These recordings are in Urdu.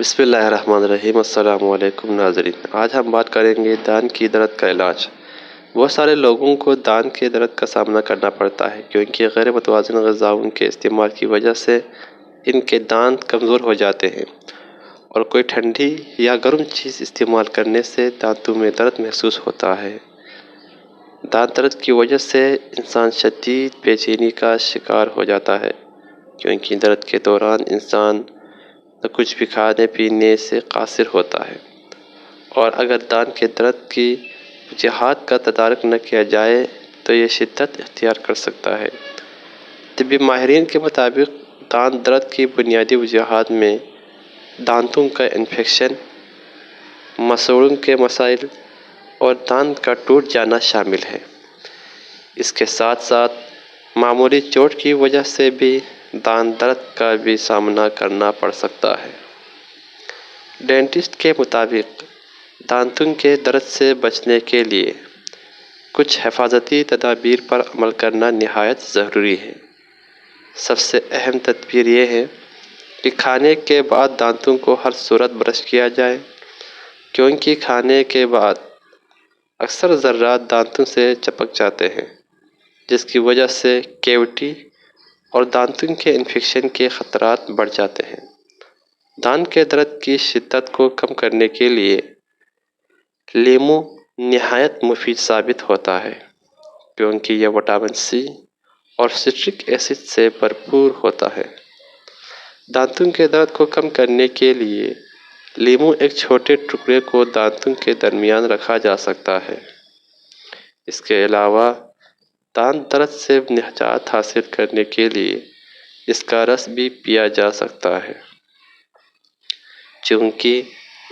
بسم اللہ الرحمن الرحیم۔ السلام علیکم ناظرین، آج ہم بات کریں گے دان کی درد کا علاج۔ بہت سارے لوگوں کو دان کے درد کا سامنا کرنا پڑتا ہے کیونکہ غیر متوازن غذاؤں کے استعمال کی وجہ سے ان کے دانت کمزور ہو جاتے ہیں، اور کوئی ٹھنڈی یا گرم چیز استعمال کرنے سے دانتوں میں درد محسوس ہوتا ہے۔ دانت درد کی وجہ سے انسان شدید بے چینی کا شکار ہو جاتا ہے، کیونکہ درد کے دوران انسان نہ کچھ بھی کھانے پینے سے قاصر ہوتا ہے، اور اگر دانت کے درد کی وجوہات کا تدارک نہ کیا جائے تو یہ شدت اختیار کر سکتا ہے۔ طبی ماہرین کے مطابق دانت درد کی بنیادی وجوہات میں دانتوں کا انفیکشن، مسوڑوں کے مسائل اور دانت کا ٹوٹ جانا شامل ہے۔ اس کے ساتھ ساتھ معمولی چوٹ کی وجہ سے بھی دانت درد کا بھی سامنا کرنا پڑ سکتا ہے۔ ڈینٹسٹ کے مطابق دانتوں کے درد سے بچنے کے لیے کچھ حفاظتی تدابیر پر عمل کرنا نہایت ضروری ہے۔ سب سے اہم تدبیر یہ ہے کہ کھانے کے بعد دانتوں کو ہر صورت برش کیا جائے، کیونکہ کھانے کے بعد اکثر ذرات دانتوں سے چپک جاتے ہیں، جس کی وجہ سے کیویٹی اور دانتوں کے انفیکشن کے خطرات بڑھ جاتے ہیں۔ دانت کے درد کی شدت کو کم کرنے کے لیے لیموں نہایت مفید ثابت ہوتا ہے، کیونکہ یہ وٹامن سی اور سٹرک ایسڈ سے بھرپور ہوتا ہے۔ دانتوں کے درد کو کم کرنے کے لیے لیموں ایک چھوٹے ٹکڑے کو دانتوں کے درمیان رکھا جا سکتا ہے۔ اس کے علاوہ دانت درد سے نجات حاصل کرنے کے لیے اس کا رس بھی پیا جا سکتا ہے۔ چونکہ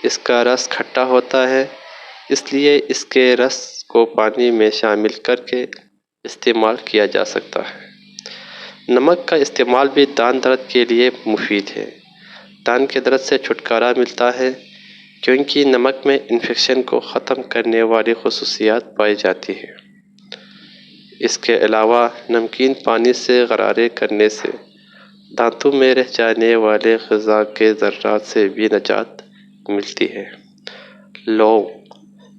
اس کا رس کھٹا ہوتا ہے، اس لیے اس کے رس کو پانی میں شامل کر کے استعمال کیا جا سکتا ہے۔ نمک کا استعمال بھی دانت درد کے لیے مفید ہے۔ دانت کے درد سے چھٹکارا ملتا ہے کیونکہ نمک میں انفیکشن کو ختم کرنے والی خصوصیات پائی جاتی ہیں۔ اس کے علاوہ نمکین پانی سے غرارے کرنے سے دانتوں میں رہ جانے والے غذا کے ذرات سے بھی نجات ملتی ہے۔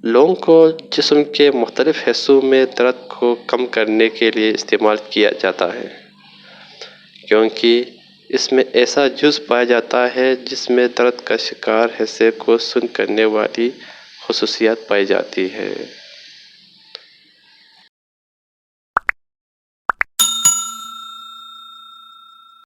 لونگ کو جسم کے مختلف حصوں میں درد کو کم کرنے کے لیے استعمال کیا جاتا ہے، کیونکہ اس میں ایسا جزو پایا جاتا ہے جس میں درد کا شکار حصے کو سن کرنے والی خصوصیت پائی جاتی ہے۔